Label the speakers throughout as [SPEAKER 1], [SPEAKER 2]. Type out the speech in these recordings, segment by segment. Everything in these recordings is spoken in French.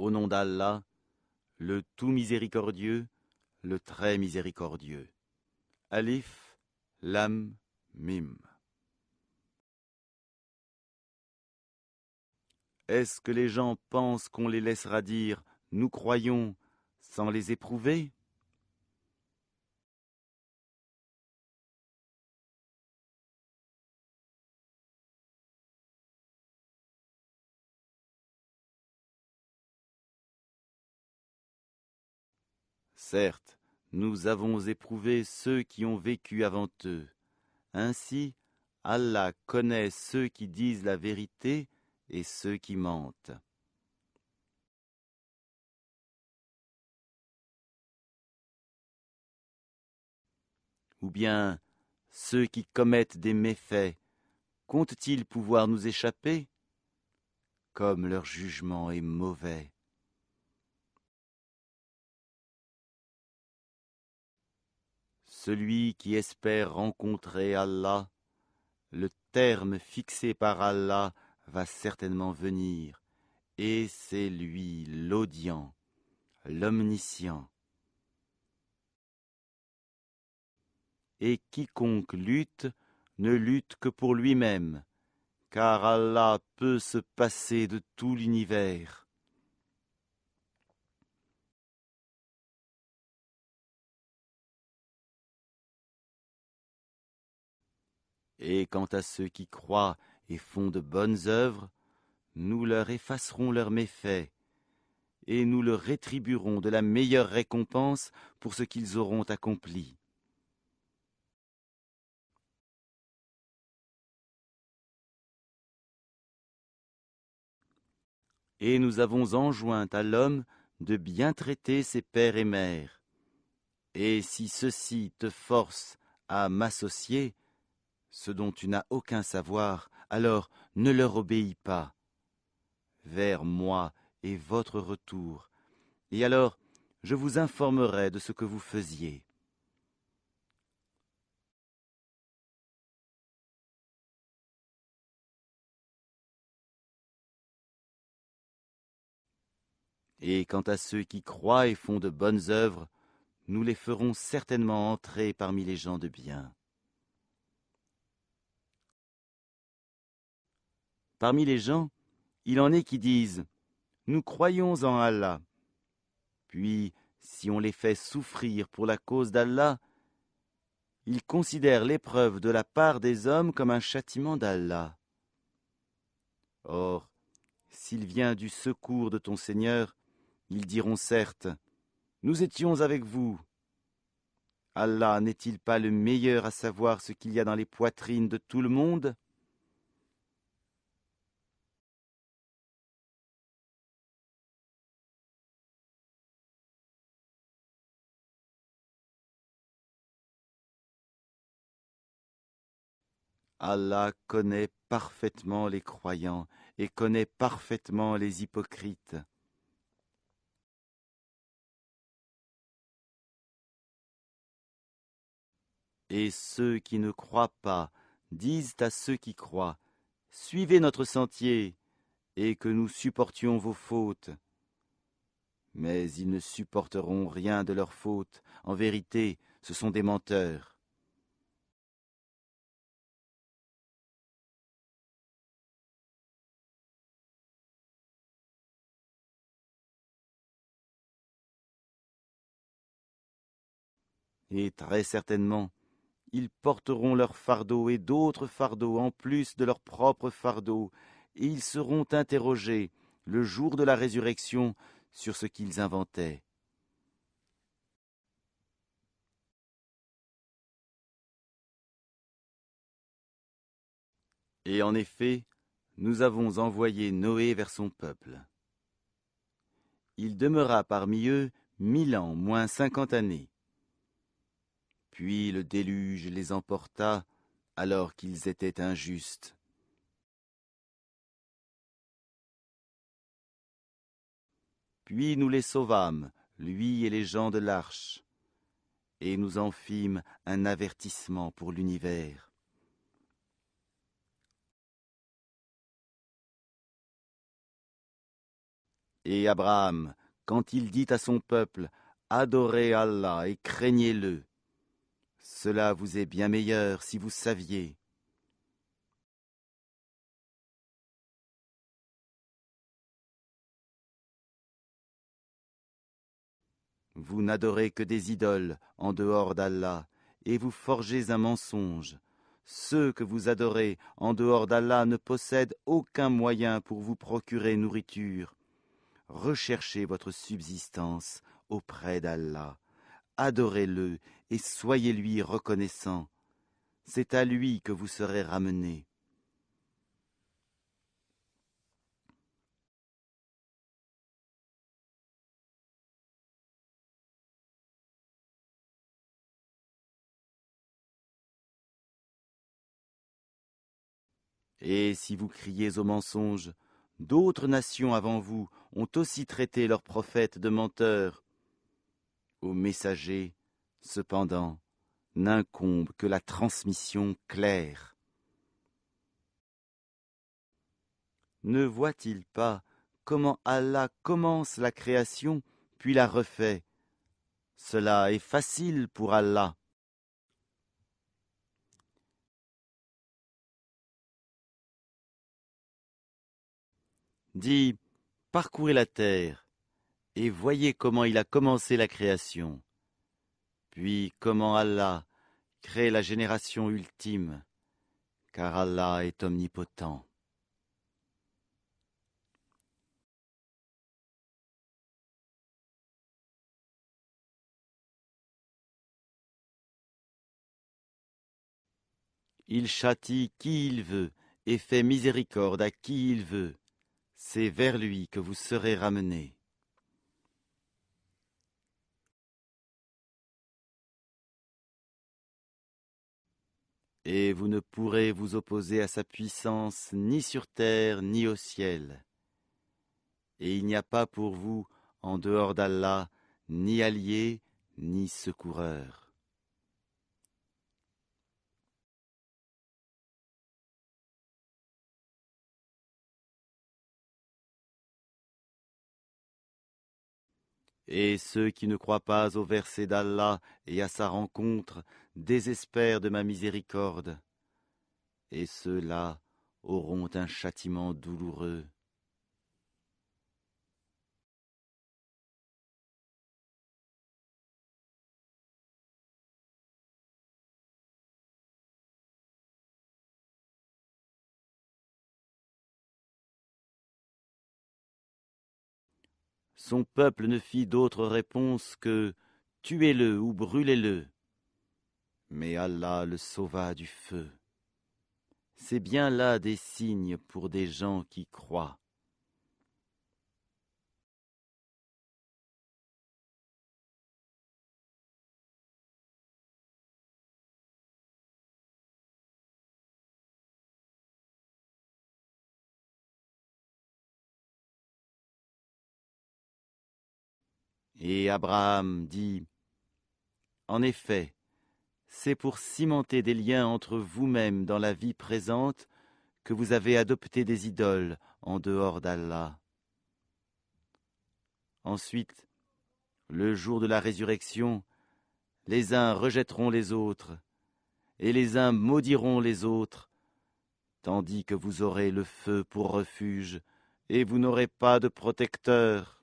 [SPEAKER 1] Au nom d'Allah, le tout miséricordieux, le très miséricordieux. Alif, Lam, Mim. Est-ce que les gens pensent qu'on les laissera dire « nous croyons » sans les éprouver ? Certes, nous avons éprouvé ceux qui ont vécu avant eux. Ainsi, Allah connaît ceux qui disent la vérité et ceux qui mentent. Ou bien, ceux qui commettent des méfaits, comptent-ils pouvoir nous échapper ? Comme leur jugement est mauvais. Celui qui espère rencontrer Allah, le terme fixé par Allah va certainement venir, et c'est lui l'audient, l'omniscient. Et quiconque lutte, ne lutte que pour lui-même, car Allah peut se passer de tout l'univers. Et quant à ceux qui croient et font de bonnes œuvres, nous leur effacerons leurs méfaits, et nous leur rétribuerons de la meilleure récompense pour ce qu'ils auront accompli. Et nous avons enjoint à l'homme de bien traiter ses pères et mères. Et si ceux-ci te forcent à m'associer, ce dont tu n'as aucun savoir, alors ne leur obéis pas. Vers moi est votre retour, et alors je vous informerai de ce que vous faisiez. Et quant à ceux qui croient et font de bonnes œuvres, nous les ferons certainement entrer parmi les gens de bien. Parmi les gens, il en est qui disent « Nous croyons en Allah ». Puis, si on les fait souffrir pour la cause d'Allah, ils considèrent l'épreuve de la part des hommes comme un châtiment d'Allah. Or, s'il vient du secours de ton Seigneur, ils diront certes « Nous étions avec vous ». Allah n'est-il pas le meilleur à savoir ce qu'il y a dans les poitrines de tout le monde ? Allah connaît parfaitement les croyants et connaît parfaitement les hypocrites. Et ceux qui ne croient pas disent à ceux qui croient, « Suivez notre sentier, et que nous supportions vos fautes. » Mais ils ne supporteront rien de leurs fautes. En vérité, ce sont des menteurs. Et très certainement, ils porteront leur fardeau et d'autres fardeaux en plus de leur propre fardeau, et ils seront interrogés le jour de la résurrection sur ce qu'ils inventaient. Et en effet, nous avons envoyé Noé vers son peuple. Il demeura parmi eux 1000 ans moins 50 années. Puis le déluge les emporta alors qu'ils étaient injustes. Puis nous les sauvâmes, lui et les gens de l'arche, et nous en fîmes un avertissement pour l'univers. Et Abraham, quand il dit à son peuple, adorez Allah et craignez-le, cela vous est bien meilleur si vous saviez. Vous n'adorez que des idoles en dehors d'Allah, et vous forgez un mensonge. Ceux que vous adorez en dehors d'Allah ne possèdent aucun moyen pour vous procurer nourriture. Recherchez votre subsistance auprès d'Allah. Adorez-le et soyez-lui reconnaissant. C'est à lui que vous serez ramenés. Et si vous criez au mensonge, d'autres nations avant vous ont aussi traité leurs prophètes de menteurs. Aux messagers, cependant, n'incombe que la transmission claire. Ne voit-il pas comment Allah commence la création puis la refait? Cela est facile pour Allah. Dis, parcourez la terre et voyez comment il a commencé la création, puis comment Allah crée la génération ultime, car Allah est omnipotent. Il châtie qui il veut et fait miséricorde à qui il veut. C'est vers lui que vous serez ramenés. Et vous ne pourrez vous opposer à sa puissance ni sur terre ni au ciel. Et il n'y a pas pour vous, en dehors d'Allah, ni allié ni secoureur. Et ceux qui ne croient pas au verset d'Allah et à sa rencontre désespèrent de ma miséricorde. Et ceux-là auront un châtiment douloureux. Son peuple ne fit d'autre réponse que « Tuez-le ou brûlez-le ». Mais Allah le sauva du feu. C'est bien là des signes pour des gens qui croient. Et Abraham dit « En effet, c'est pour cimenter des liens entre vous-mêmes dans la vie présente que vous avez adopté des idoles en dehors d'Allah. Ensuite, le jour de la résurrection, les uns rejetteront les autres, et les uns maudiront les autres, tandis que vous aurez le feu pour refuge, et vous n'aurez pas de protecteur.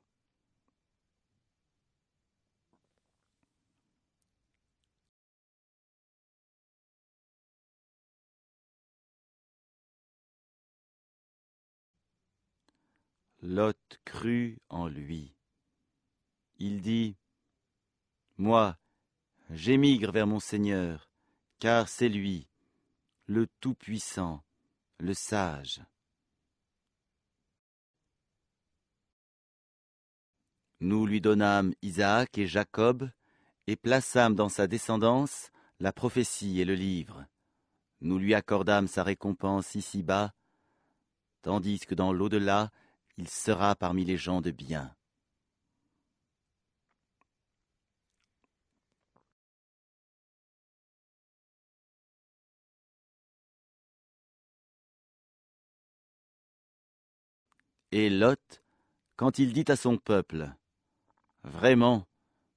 [SPEAKER 1] Lot crut en lui. Il dit, moi, j'émigre vers mon Seigneur, car c'est lui, le Tout-Puissant, le Sage. Nous lui donnâmes Isaac et Jacob, et plaçâmes dans sa descendance la prophétie et le livre. Nous lui accordâmes sa récompense ici-bas, tandis que dans l'au-delà, il sera parmi les gens de bien. Et Lot, quand il dit à son peuple, « Vraiment,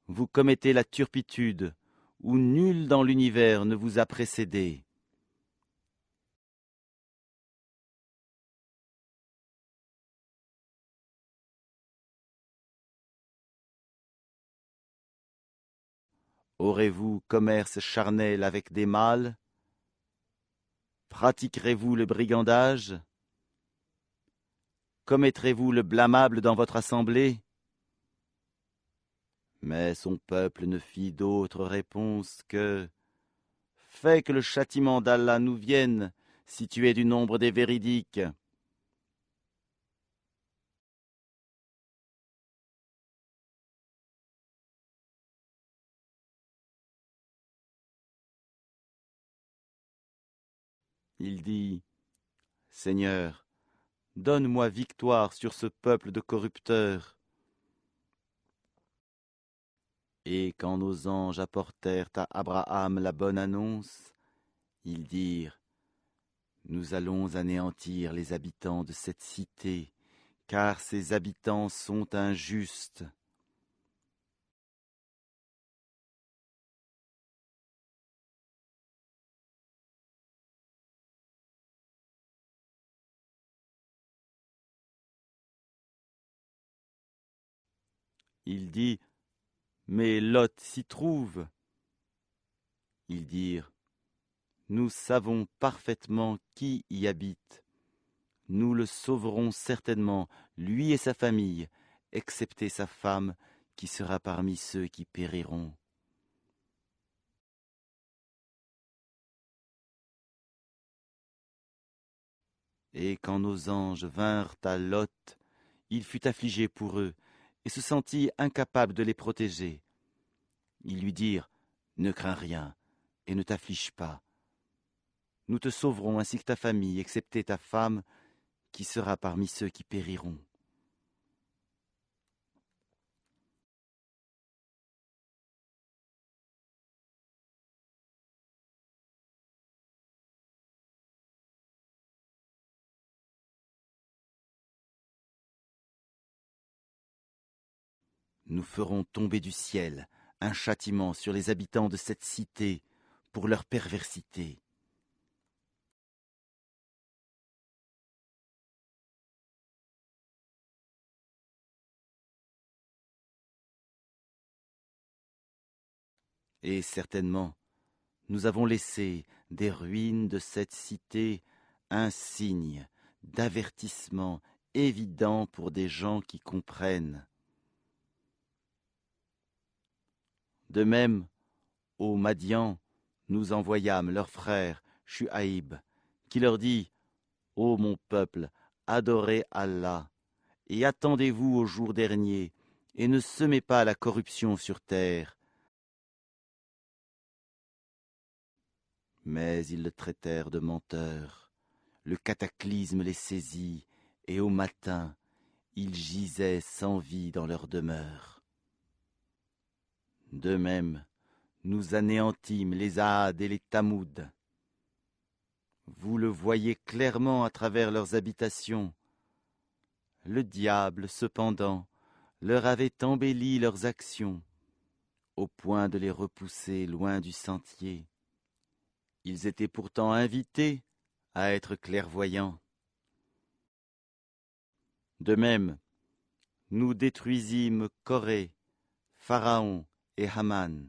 [SPEAKER 1] vous commettez la turpitude, où nul dans l'univers ne vous a précédé. » Aurez-vous commerce charnel avec des mâles? Pratiquerez-vous le brigandage? Commettrez-vous le blâmable dans votre assemblée? Mais son peuple ne fit d'autre réponse que « Fais que le châtiment d'Allah nous vienne, si tu es du nombre des véridiques. » Il dit, « Seigneur, donne-moi victoire sur ce peuple de corrupteurs. » Et quand nos anges apportèrent à Abraham la bonne annonce, ils dirent, « Nous allons anéantir les habitants de cette cité, car ses habitants sont injustes. » Il dit, « Mais Lot s'y trouve. » Ils dirent, « Nous savons parfaitement qui y habite. Nous le sauverons certainement, lui et sa famille, excepté sa femme, qui sera parmi ceux qui périront. » Et quand nos anges vinrent à Lot, il fut affligé pour eux, et se sentit incapable de les protéger. Ils lui dirent, « Ne crains rien, et ne t'afflige pas. Nous te sauverons ainsi que ta famille, excepté ta femme, qui sera parmi ceux qui périront. » Nous ferons tomber du ciel un châtiment sur les habitants de cette cité pour leur perversité. Et certainement, nous avons laissé des ruines de cette cité un signe d'avertissement évident pour des gens qui comprennent. De même, aux Madians, nous envoyâmes leur frère Shuaïb, qui leur dit, « Ô mon peuple, adorez Allah, et attendez-vous au jour dernier, et ne semez pas la corruption sur terre. » Mais ils le traitèrent de menteur. Le cataclysme les saisit, et au matin, ils gisaient sans vie dans leur demeure. De même, nous anéantîmes les Aad et les Tamoud. Vous le voyez clairement à travers leurs habitations. Le diable, cependant, leur avait embelli leurs actions, au point de les repousser loin du sentier. Ils étaient pourtant invités à être clairvoyants. De même, nous détruisîmes Corée, Pharaon et Haman.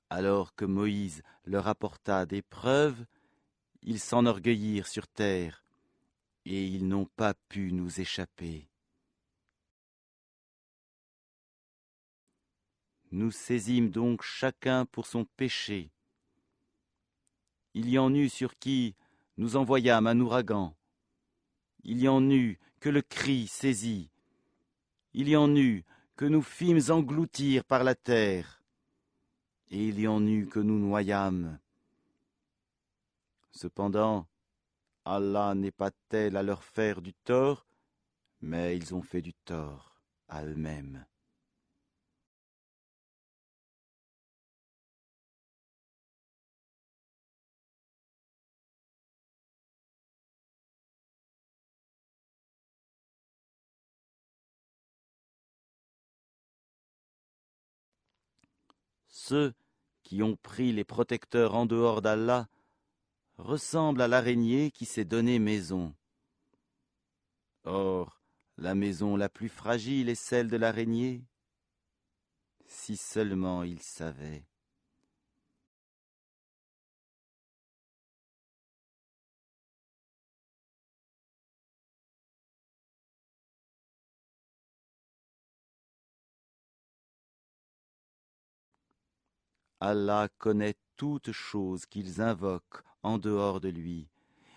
[SPEAKER 1] Alors que Moïse leur apporta des preuves, ils s'enorgueillirent sur terre, et ils n'ont pas pu nous échapper. Nous saisîmes donc chacun pour son péché. Il y en eut sur qui nous envoyâmes un ouragan. Il y en eut que le cri saisit. Il y en eut que nous fîmes engloutir par la terre. Et il y en eut que nous noyâmes. Cependant, Allah n'est pas tel à leur faire du tort, mais ils ont fait du tort à eux-mêmes. ceux qui ont pris les protecteurs en dehors d'Allah ressemblent à l'araignée qui s'est donné maison. Or, la maison la plus fragile est celle de l'araignée. Si seulement ils savaient. Allah connaît toutes choses qu'ils invoquent en dehors de lui,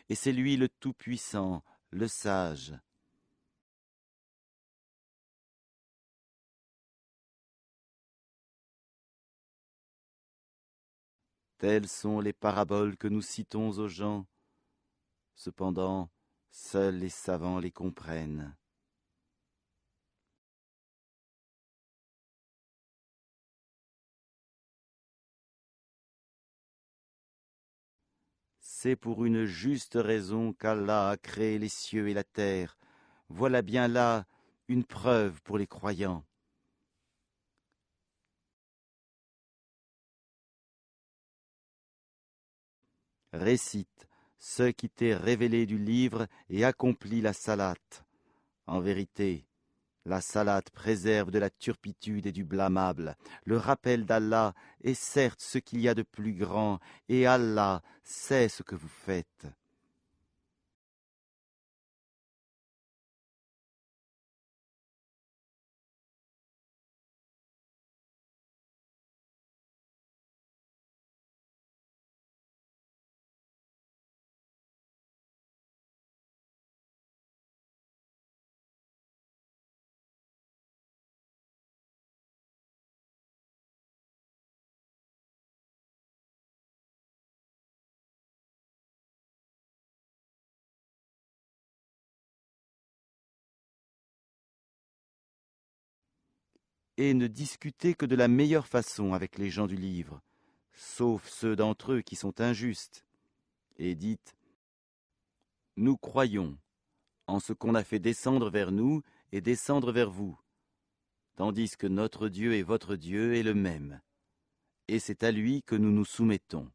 [SPEAKER 1] et c'est lui le Tout-Puissant, le Sage. Telles sont les paraboles que nous citons aux gens. Cependant, seuls les savants les comprennent. C'est pour une juste raison qu'Allah a créé les cieux et la terre. Voilà bien là une preuve pour les croyants. Récite ce qui t'est révélé du livre et accomplis la salate. En vérité, la salate préserve de la turpitude et du blâmable. Le rappel d'Allah est certes ce qu'il y a de plus grand, et Allah sait ce que vous faites. Et ne discutez que de la meilleure façon avec les gens du livre, sauf ceux d'entre eux qui sont injustes. Et dites, nous croyons en ce qu'on a fait descendre vers nous et descendre vers vous, tandis que notre Dieu et votre Dieu est le même, et c'est à lui que nous nous soumettons.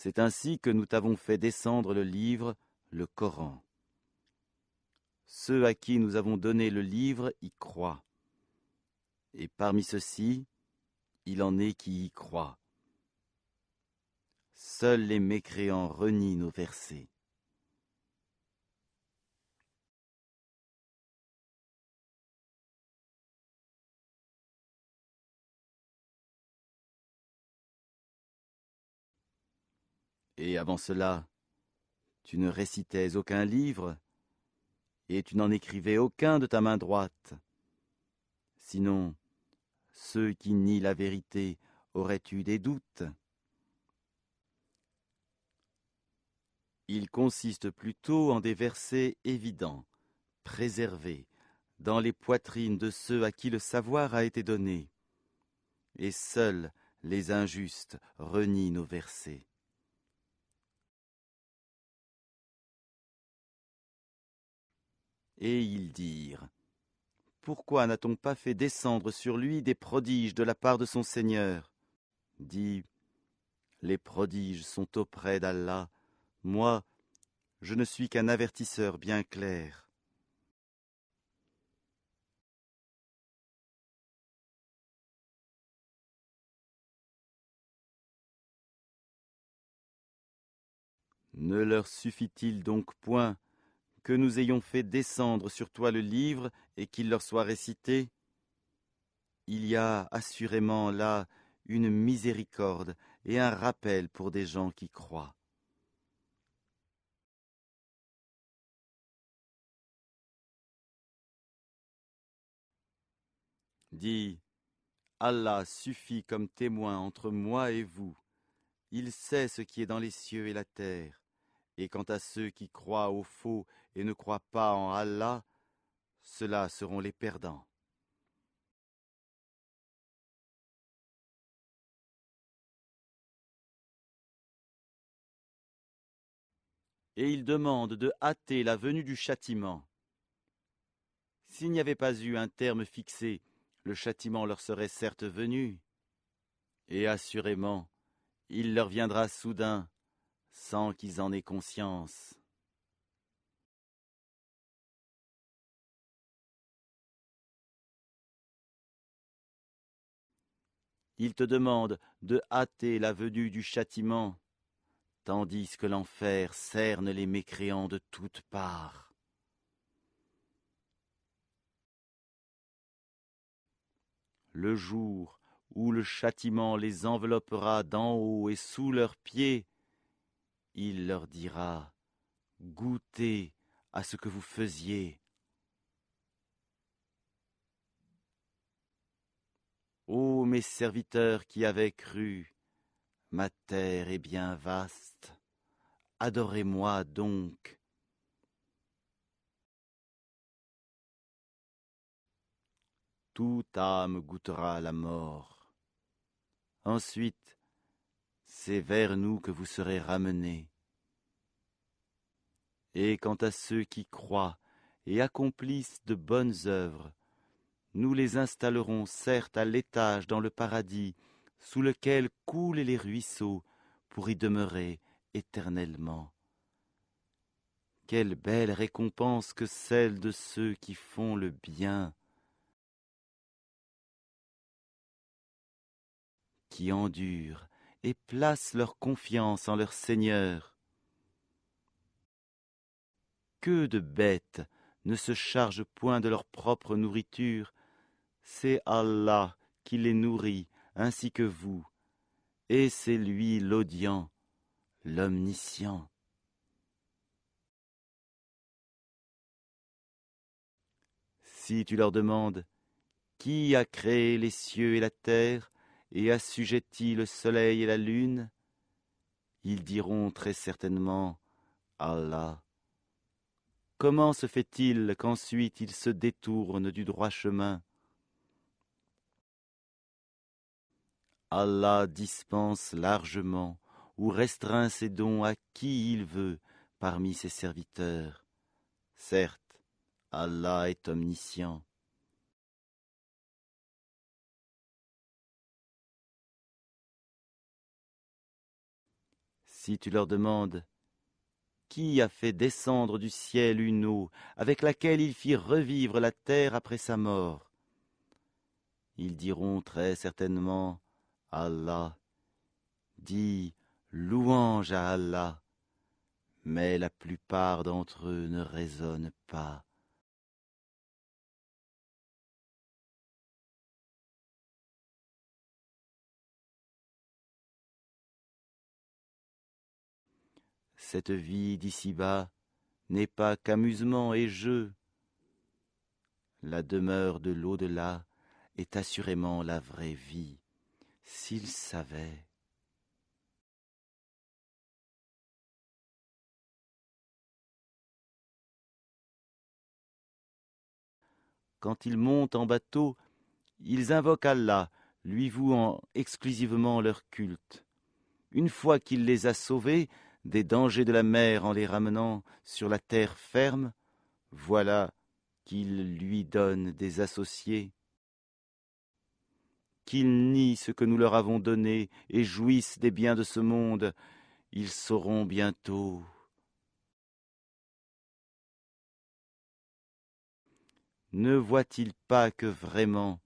[SPEAKER 1] C'est ainsi que nous t'avons fait descendre le livre, le Coran. Ceux à qui nous avons donné le livre y croient. Et parmi ceux-ci, il en est qui y croient. Seuls les mécréants renient nos versets. Et avant cela, tu ne récitais aucun livre, et tu n'en écrivais aucun de ta main droite. Sinon, ceux qui nient la vérité auraient eu des doutes. Il consiste plutôt en des versets évidents, préservés, dans les poitrines de ceux à qui le savoir a été donné. Et seuls les injustes renient nos versets. Et ils dirent, pourquoi n'a-t-on pas fait descendre sur lui des prodiges de la part de son Seigneur? Dis, les prodiges sont auprès d'Allah. Moi, je ne suis qu'un avertisseur bien clair. Ne leur suffit-il donc point que nous ayons fait descendre sur toi le livre et qu'il leur soit récité? Il y a assurément là une miséricorde et un rappel pour des gens qui croient. Dis, Allah suffit comme témoin entre moi et vous. Il sait ce qui est dans les cieux et la terre. Et quant à ceux qui croient au faux et ne croient pas en Allah, ceux-là seront les perdants. Et ils demandent de hâter la venue du châtiment. S'il n'y avait pas eu un terme fixé, le châtiment leur serait certes venu. Et assurément, il leur viendra soudain, sans qu'ils en aient conscience. Ils te demandent de hâter la venue du châtiment, tandis que l'enfer cerne les mécréants de toutes parts. Le jour où le châtiment les enveloppera d'en haut et sous leurs pieds, il leur dira « Goûtez à ce que vous faisiez ». Ô mes serviteurs qui avez cru, ma terre est bien vaste, adorez-moi donc. Toute âme goûtera la mort. Ensuite, c'est vers nous que vous serez ramenés. Et quant à ceux qui croient et accomplissent de bonnes œuvres, nous les installerons certes à l'étage dans le paradis, sous lequel coulent les ruisseaux, pour y demeurer éternellement. Quelle belle récompense que celle de ceux qui font le bien, qui endurent et placent leur confiance en leur Seigneur. Que de bêtes ne se chargent point de leur propre nourriture, c'est Allah qui les nourrit ainsi que vous, et c'est lui l'audient, l'omniscient. Si tu leur demandes « Qui a créé les cieux et la terre et assujetti le soleil et la lune ?» ils diront très certainement « Allah ». Comment se fait-il qu'ensuite ils se détournent du droit chemin? Allah dispense largement ou restreint ses dons à qui il veut parmi ses serviteurs. Certes, Allah est omniscient. Si tu leur demandes « Qui a fait descendre du ciel une eau avec laquelle il fit revivre la terre après sa mort ?» ils diront très certainement « Allah ». Dis « Louange à Allah », mais la plupart d'entre eux ne raisonnent pas. Cette vie d'ici-bas n'est pas qu'amusement et jeu. La demeure de l'au-delà est assurément la vraie vie, s'ils savaient. Quand ils montent en bateau, ils invoquent Allah, lui vouant exclusivement leur culte. Une fois qu'il les a sauvés des dangers de la mer en les ramenant sur la terre ferme, voilà qu'ils lui donnent des associés. Qu'ils nient ce que nous leur avons donné et jouissent des biens de ce monde, ils sauront bientôt. Ne voient-ils pas que vraiment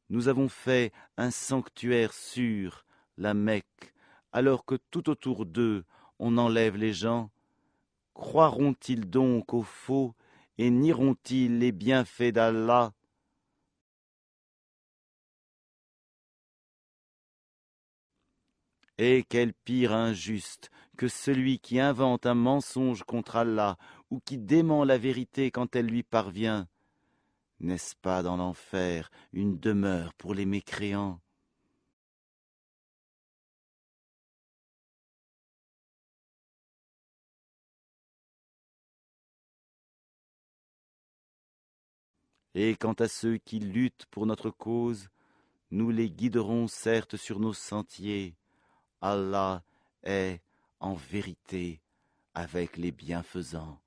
[SPEAKER 1] nous avons fait un sanctuaire sûr, la Mecque, alors que tout autour d'eux on enlève les gens? Croiront-ils donc au faux et nieront-ils les bienfaits d'Allah? Et quel pire injuste que celui qui invente un mensonge contre Allah ou qui dément la vérité quand elle lui parvient. N'est-ce pas dans l'enfer une demeure pour les mécréants? Et quant à ceux qui luttent pour notre cause, nous les guiderons certes sur nos sentiers. Allah est, en vérité, avec les bienfaisants.